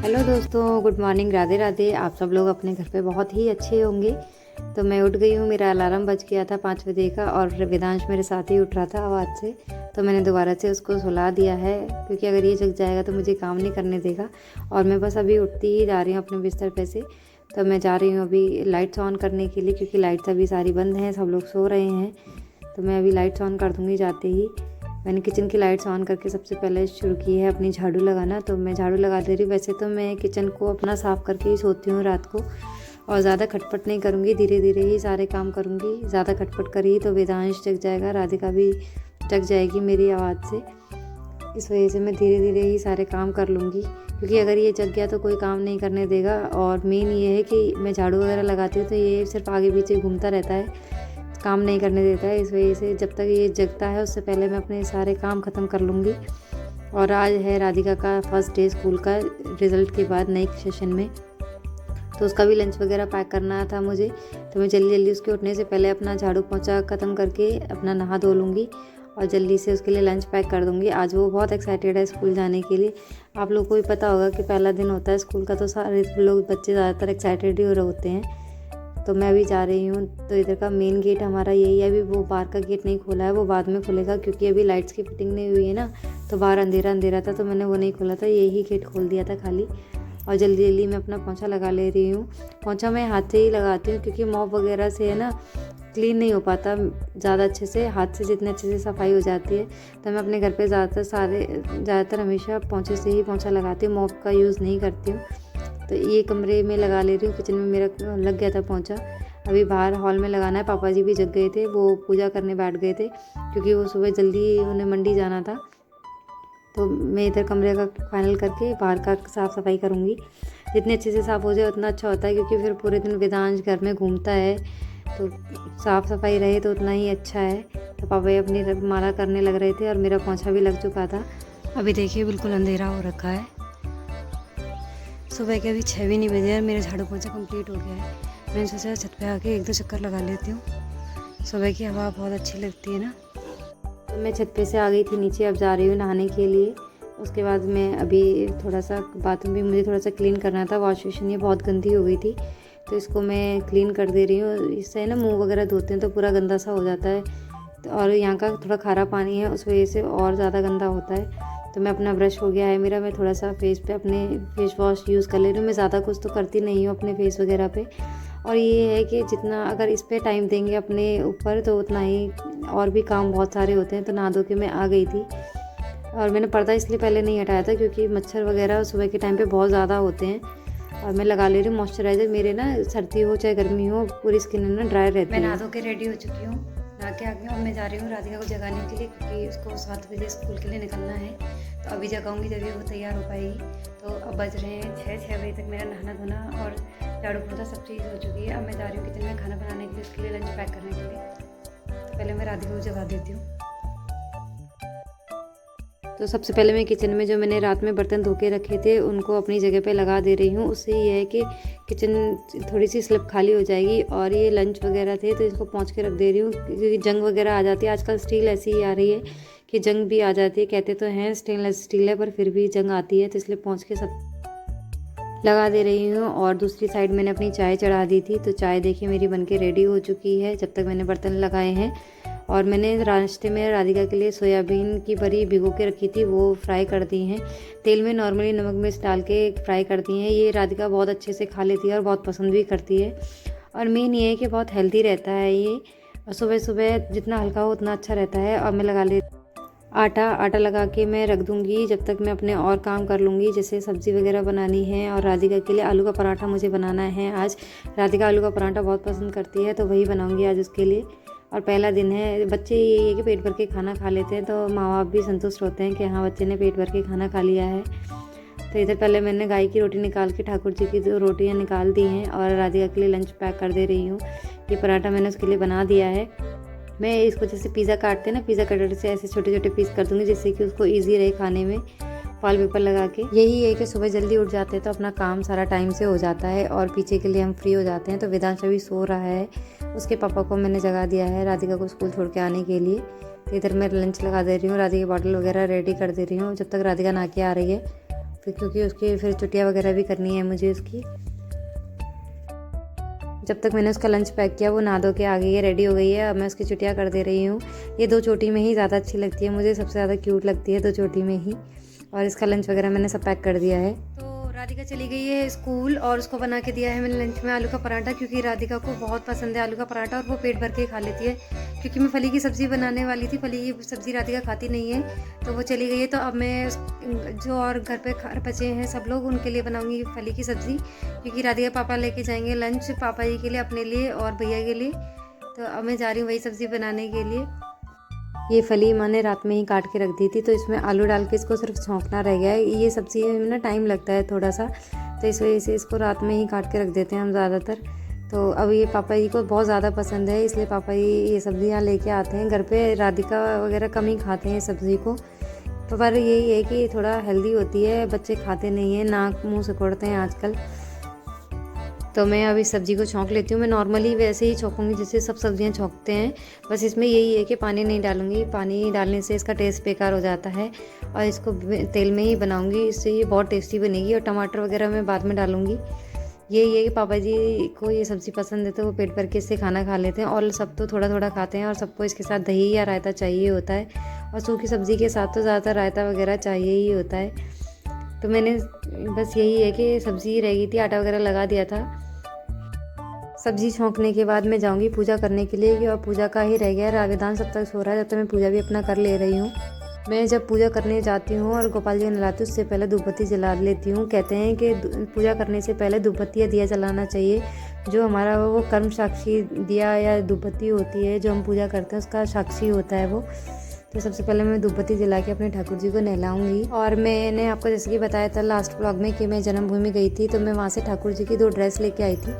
Hello दोस्तों, good morning, Radhe Radhe. आप सब लोग अपने घर पे बहुत ही अच्छे होंगे। तो मैं उठ गई हूँ, मेरा अलार्म बज गया था 5 बजे का और वेदांश मेरे साथ ही उठ रहा था आवाज़ से। तो मैंने दोबारा से उसको सुला दिया है, क्योंकि अगर ये जग जाएगा तो मुझे काम नहीं करने देगा। और मैं बस अभी उठती ही जा रही हूँ अपने बिस्तर पे से। तो मैं जा रही हूँ अभी लाइट्स ऑन करने के लिए, क्योंकि लाइट्स अभी सारी बंद हैं, सब लोग सो रहे हैं। तो मैं अभी लाइट्स ऑन कर दूँगी जाते ही। मैंने किचन की लाइट्स ऑन करके सबसे पहले शुरू की है अपनी झाड़ू लगाना। तो मैं झाड़ू लगा दे रही हूँ। वैसे तो मैं किचन को अपना साफ़ करके ही सोती हूँ रात को, और ज़्यादा खटपट नहीं करूँगी, धीरे धीरे ही सारे काम करूँगी। ज़्यादा खटपट करी तो वेदांश जग जाएगा, राधिका भी जग जाएगी मेरी आवाज़ से। इस वजह से मैं धीरे धीरे ही सारे काम कर लूँगी, क्योंकि अगर ये जग गया तो कोई काम नहीं करने देगा। और मेन ये है कि मैं झाड़ू वगैरह लगाती हूँ तो ये सिर्फ आगे पीछे घूमता रहता है, काम नहीं करने देता है। इस वजह से जब तक ये जगता है उससे पहले मैं अपने सारे काम ख़त्म कर लूँगी। और आज है राधिका का फर्स्ट डे स्कूल का, रिज़ल्ट के बाद नए सेशन में। तो उसका भी लंच वगैरह पैक करना था मुझे। तो मैं जल्दी जल्दी उसके उठने से पहले अपना झाड़ू पोंछा ख़त्म करके अपना नहा धो लूँगी और जल्दी से उसके लिए लंच पैक कर दूँगी। आज वो बहुत एक्साइटेड है स्कूल जाने के लिए। आप लोगों को भी पता होगा कि पहला दिन होता है स्कूल का, तो सारे लोग बच्चे ज़्यादातर एक्साइटेड ही हो रहे होते हैं। तो मैं अभी जा रही हूँ। तो इधर का मेन गेट हमारा यही है। अभी वो बाहर का गेट नहीं खोला है, वो बाद में खुलेगा, क्योंकि अभी लाइट्स की फिटिंग नहीं हुई है ना। तो बाहर अंधेरा अंधेरा था, तो मैंने वो नहीं खोला था, यही गेट खोल दिया था खाली। और जल्दी जल्दी मैं अपना पोंछा लगा ले रही हूँ। पोंछा मैं हाथ से ही लगाती हूँ, क्योंकि मॉप वगैरह से है ना क्लीन नहीं हो पाता ज़्यादा अच्छे से। हाथ से जितने अच्छे से सफाई हो जाती है। तो मैं अपने घर पे ज़्यादातर हमेशा पोंछे से ही पोंछा लगाती हूँ, मॉप का यूज़ नहीं करती हूँ। तो ये कमरे में लगा ले रही हूँ, किचन में मेरा लग गया था पोंछा। अभी बाहर हॉल में लगाना है। पापा जी भी जग गए थे, वो पूजा करने बैठ गए थे, क्योंकि वो सुबह जल्दी उन्हें मंडी जाना था। तो मैं इधर कमरे का फाइनल करके बाहर का साफ़ सफाई करूँगी। जितने अच्छे से साफ़ हो जाए उतना अच्छा होता है, क्योंकि फिर पूरे दिन वेदांश घर में घूमता है, तो साफ़ सफाई रहे तो उतना ही अच्छा है। तो पापा अपनी माला करने लग रहे थे और मेरा पोंछा भी लग चुका था। अभी देखिए बिल्कुल अंधेरा हो रखा है। सुबह के अभी 6 भी नहीं बजे और मेरा झाड़ू पोंछा कंप्लीट हो गया है। मैंने सोचा छत पे आके 1-2 चक्कर लगा लेती हूँ। सुबह की हवा बहुत अच्छी लगती है ना। तो मैं छत पे से आ गई थी नीचे, अब जा रही हूँ नहाने के लिए। उसके बाद मैं अभी थोड़ा सा बाथरूम भी मुझे थोड़ा सा क्लीन करना था। वॉश बेसिन ये बहुत गंदी हो गई थी, तो इसको मैं क्लीन कर दे रही हूँ। इससे ना मुँह वगैरह धोते हैं तो पूरा गंदा सा हो जाता है। और यहाँ का थोड़ा खारा पानी है, उस वजह से और ज़्यादा गंदा होता है। तो मैं अपना ब्रश हो गया है मेरा, मैं थोड़ा सा फेस पे अपने फेस वॉश यूज़ कर ले रही हूँ। मैं ज़्यादा कुछ तो करती नहीं हूँ अपने फेस वगैरह पे। और ये है कि जितना अगर इस पे टाइम देंगे अपने ऊपर, तो उतना ही और भी काम बहुत सारे होते हैं। तो नहा धो के मैं आ गई थी। और मैंने पर्दा इसलिए पहले नहीं हटाया था, क्योंकि मच्छर वगैरह सुबह के टाइम पे बहुत ज़्यादा होते हैं। और मैं लगा ले रही हूँ मॉइस्चराइज़र। मेरे ना सर्दी हो चाहे गर्मी हो, पूरी स्किन ना ड्राई रहती है। मैं नहा धो के रेडी हो चुकी हूँ, नहा के आ गई हूँ। अब मैं जा रही हूँ राधिका को जगाने के लिए, क्योंकि उसको 7 बजे स्कूल के लिए निकलना है। तो अभी जगाऊंगी तभी वो तैयार हो पाएगी। तो अब बज रहे हैं 6 बजे तक मेरा नहाना धोना और झाड़ू पोंछा सब चीज़ हो चुकी है। अब मैं जा रही हूँ किचन में खाना बनाने के लिए, उसके लिए लंच पैक करने के लिए। तो पहले मैं राधिका को जगा देती हूँ। तो सबसे पहले मैं किचन में जो मैंने रात में बर्तन धो के रखे थे उनको अपनी जगह पे लगा दे रही हूँ। उससे ये है कि किचन थोड़ी सी स्लिप खाली हो जाएगी। और ये लंच वगैरह थे तो इसको पोंछ के रख दे रही हूँ, क्योंकि जंग वगैरह आ जाती है। आजकल स्टील ऐसी ही आ रही है कि जंग भी आ जाती है। कहते तो हैं स्टेनलेस स्टील है, पर फिर भी जंग आती है, तो इसलिए पोंछ के सब लगा दे रही हूँ। और दूसरी साइड मैंने अपनी चाय चढ़ा दी थी। तो चाय देखिए मेरी बनके रेडी हो चुकी है, जब तक मैंने बर्तन लगाए हैं। और मैंने नाश्ते में राधिका के लिए सोयाबीन की बड़ी भिगो के रखी थी, वो फ्राई कर दी हैं। तेल में नॉर्मली नमक मिर्च डाल के फ्राई कर दी हैं। ये राधिका बहुत अच्छे से खा लेती है और बहुत पसंद भी करती है। और मेन ये है कि बहुत हेल्दी रहता है ये, और सुबह सुबह जितना हल्का हो उतना अच्छा रहता है। और मैं लगा ले आटा लगा के मैं रख दूँगी, जब तक मैं अपने और काम कर लूँगी, जैसे सब्ज़ी वगैरह बनानी है। और राधिका के लिए आलू का पराठा मुझे बनाना है आज। राधिका आलू का पराठा बहुत पसंद करती है, तो वही बनाऊँगी आज उसके लिए। और पहला दिन है, बच्चे ये है कि पेट भर के खाना खा लेते हैं, तो माँ बाप भी संतुष्ट होते हैं कि हाँ बच्चे ने पेट भर के खाना खा लिया है। तो इधर पहले मैंने गाय की रोटी निकाल के ठाकुर जी की 2 रोटियाँ निकाल दी हैं और राधिका के लिए लंच पैक कर दे रही हूँ। ये पराठा मैंने उसके लिए बना दिया है। मैं इसको जैसे पिज़्ज़ा काटते हैं ना, पिज़्ज़ा कटर से ऐसे छोटे छोटे पीस कर दूँगी, जिससे कि उसको ईजी रहे खाने में, फॉल पेपर लगा के। यही है कि सुबह जल्दी उठ जाते हैं तो अपना काम सारा टाइम से हो जाता है और पीछे के लिए हम फ्री हो जाते हैं। तो वेदांश अभी सो रहा है, उसके पापा को मैंने जगा दिया है राधिका को स्कूल छोड़ के आने के लिए। तो इधर मैं लंच लगा दे रही हूँ, राधिका की बॉटल वगैरह रेडी कर दे रही हूँ, जब तक राधिका नहा के आ रही है। क्योंकि उसकी फिर चुटिया वगैरह भी करनी है मुझे उसकी। जब तक मैंने उसका लंच पैक किया वो नहा धो के आ गई है, रेडी हो गई है। अब मैं उसकी चुटिया कर दे रही हूँ। ये 2 चोटी में ही ज़्यादा अच्छी लगती है, मुझे सबसे ज़्यादा क्यूट लगती है 2 चोटी में ही। और इसका लंच वगैरह मैंने सब पैक कर दिया है। तो राधिका चली गई है स्कूल और उसको बना के दिया है मैंने लंच में आलू का पराठा, क्योंकि राधिका को बहुत पसंद है आलू का पराठा और वो पेट भर के खा लेती है। क्योंकि मैं फली की सब्ज़ी बनाने वाली थी, फली की सब्ज़ी राधिका खाती नहीं है, तो वो चली गई है। तो अब मैं जो और घर पे बचे हैं सब लोग उनके लिए बनाऊंगी फली की सब्ज़ी, क्योंकि राधिका पापा लेके जाएंगे लंच पापा जी के लिए, अपने लिए और भैया के लिए। तो अब मैं जा रही हूँ वही सब्ज़ी बनाने के लिए। ये फली माँ ने रात में ही काट के रख दी थी, तो इसमें आलू डाल के इसको सिर्फ छौंकना रह गया है। ये सब्ज़ी में ना टाइम लगता है थोड़ा सा, तो इस वजह से इसको रात में ही काट के रख देते हैं हम ज़्यादातर। तो अब ये पापा जी को बहुत ज़्यादा पसंद है, इसलिए पापा जी ये सब्ज़ी यहाँ लेके आते हैं। घर पे राधिका वगैरह कम ही खाते हैं सब्ज़ी को, तो पर यही है कि थोड़ा हेल्दी होती है, बच्चे खाते नहीं हैं, नाक मुँह सिकोड़ते हैं आजकल। तो मैं अब इस सब्ज़ी को छौंक लेती हूँ। मैं नॉर्मली वैसे ही छौंकूँगी जैसे सब सब्ज़ियाँ छौंकते हैं, बस इसमें यही है कि पानी नहीं डालूँगी, पानी डालने से इसका टेस्ट बेकार हो जाता है। और इसको तेल में ही बनाऊँगी, इससे ये बहुत टेस्टी बनेगी। और टमाटर वगैरह मैं बाद में डालूँगी। यही है कि पापा जी को ये सब्ज़ी पसंद है, तो वो पेट भर के इससे खाना खा लेते हैं। और सब तो थोड़ा थोड़ा खाते हैं, और सबको इसके साथ दही या रायता चाहिए होता है। और सूखी सब्ज़ी के साथ तो ज़्यादातर रायता वगैरह चाहिए ही होता है। तो मैंने बस यही है कि सब्ज़ी रह गई थी, आटा वगैरह लगा दिया था। सब्ज़ी छौंकने के बाद मैं जाऊंगी पूजा करने के लिए, और पूजा का ही रह गया। राविदान सब तक सो रहा है, जब तक मैं पूजा भी अपना कर ले रही हूँ। मैं जब पूजा करने जाती हूँ और गोपाल जी को नहलाती हूँ, उससे पहले धूप बत्ती जला लेती हूँ। कहते हैं कि पूजा करने से पहले धूप बत्ती या दिया जलाना चाहिए। जो हमारा वो कर्म साक्षी दिया या धूप बत्ती होती है, जो हम पूजा करते हैं उसका साक्षी होता है वो। तो सबसे पहले मैं धूप बत्ती जला के अपने ठाकुर जी को नहलाऊंगी। और मैंने आपको जैसे कि बताया था लास्ट व्लॉग में कि मैं जन्मभूमि गई थी, तो मैं वहाँ से ठाकुर जी की 2 ड्रेस लेके आई थी।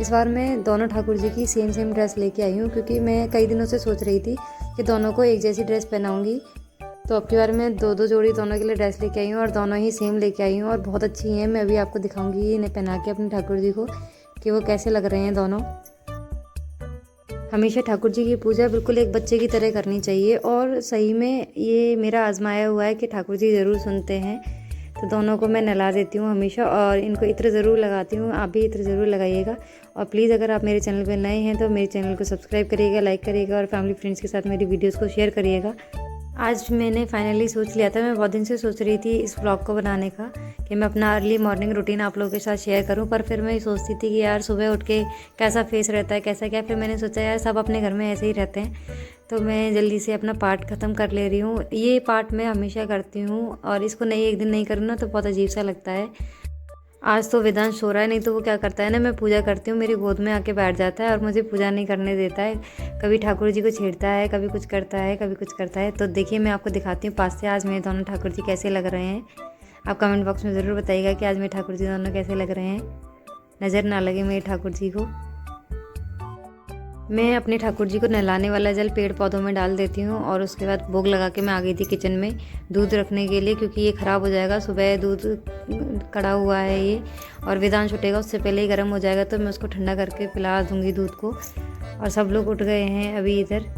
इस बार मैं दोनों ठाकुर जी की सेम ड्रेस लेके आई हूँ, क्योंकि मैं कई दिनों से सोच रही थी कि दोनों को एक जैसी ड्रेस पहनाऊँगी। तो अब की बार मैं 2 जोड़ी दोनों के लिए ड्रेस लेके आई हूँ, और दोनों ही सेम लेके आई हूँ, और बहुत अच्छी हैं। मैं अभी आपको दिखाऊंगी इन्हें पहना के अपने ठाकुर जी को कि वो कैसे लग रहे हैं दोनों। हमेशा ठाकुर जी की पूजा बिल्कुल एक बच्चे की तरह करनी चाहिए, और सही में ये मेरा आजमाया हुआ है कि ठाकुर जी ज़रूर सुनते हैं। तो दोनों को मैं नहला देती हूँ हमेशा, और इनको इत्र ज़रूर लगाती हूँ। आप भी इत्र ज़रूर लगाइएगा। और प्लीज़ अगर आप मेरे चैनल पर नए हैं तो मेरे चैनल को सब्सक्राइब करिएगा, लाइक करिएगा, और फैमिली फ्रेंड्स के साथ मेरी वीडियोज़ को शेयर करिएगा। आज मैंने फाइनली सोच लिया था, मैं बहुत दिन से सोच रही थी इस व्लॉग को बनाने का, कि मैं अपना अर्ली मॉर्निंग रूटीन आप लोगों के साथ शेयर करूं। पर फिर मैं सोचती थी कि यार सुबह उठ के कैसा फेस रहता है, कैसा क्या। फिर मैंने सोचा यार सब अपने घर में ऐसे ही रहते हैं, तो मैं जल्दी से अपना पार्ट ख़त्म कर ले रही हूँ। ये पार्ट मैं हमेशा करती हूँ, और इसको नहीं एक दिन नहीं करूँ ना तो बहुत अजीब सा लगता है। आज तो वेदांश सो रहा है, नहीं तो वो क्या करता है ना, मैं पूजा करती हूँ मेरी गोद में आके बैठ जाता है और मुझे पूजा नहीं करने देता है। कभी ठाकुर जी को छेड़ता है, कभी कुछ करता है, कभी कुछ करता है। तो देखिए मैं आपको दिखाती हूँ पास से आज मेरे दोनों ठाकुर जी कैसे लग रहे हैं। आप कमेंट बॉक्स में ज़रूर बताइएगा कि आज मेरे ठाकुर जी दोनों कैसे लग रहे हैं, नज़र ना लगे मेरे ठाकुर जी को। मैं अपने ठाकुर जी को नहलाने वाला जल पेड़ पौधों में डाल देती हूँ, और उसके बाद भोग लगा के मैं आ गई थी किचन में दूध रखने के लिए, क्योंकि ये ख़राब हो जाएगा। सुबह दूध कड़ा हुआ है ये, और वेदांश उठेगा उससे पहले ही गर्म हो जाएगा, तो मैं उसको ठंडा करके पिला दूँगी दूध को। और सब लोग उठ गए हैं अभी। इधर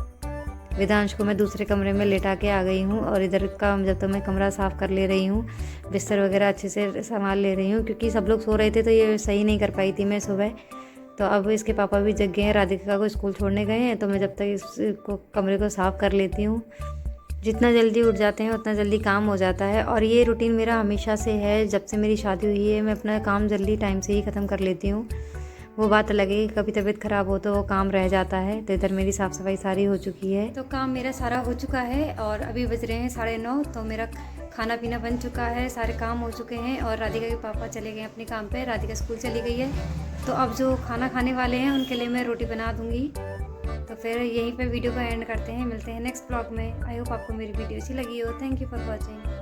वेदांश को मैं दूसरे कमरे में लेटा के आ गई हूँ, और इधर का जब तक मैं कमरा साफ़ कर ले रही हूँ, बिस्तर वगैरह अच्छे से संभाल ले रही हूँ, क्योंकि सब लोग सो रहे थे तो ये सही नहीं कर पाई थी मैं सुबह। तो अब इसके पापा भी जग गए हैं, राधिका को स्कूल छोड़ने गए हैं, तो मैं जब तक इसको कमरे को साफ़ कर लेती हूँ। जितना जल्दी उठ जाते हैं उतना जल्दी काम हो जाता है, और ये रूटीन मेरा हमेशा से है। जब से मेरी शादी हुई है मैं अपना काम जल्दी टाइम से ही ख़त्म कर लेती हूँ। वो बात अलग है, कभी तबीयत ख़राब हो तो वो काम रह जाता है। तो इधर मेरी साफ़ सफाई सारी हो चुकी है, तो काम मेरा सारा हो चुका है। और अभी बज रहे हैं 9:30, तो मेरा खाना पीना बन चुका है, सारे काम हो चुके हैं। और राधिका के पापा चले गए अपने काम पे, राधिका स्कूल चली गई है। तो अब जो खाना खाने वाले हैं उनके लिए मैं रोटी बना दूँगी। तो फिर यहीं पे वीडियो को एंड करते हैं, मिलते हैं नेक्स्ट ब्लॉग में। आई होप आपको मेरी वीडियो अच्छी लगी हो। Thank you for watching.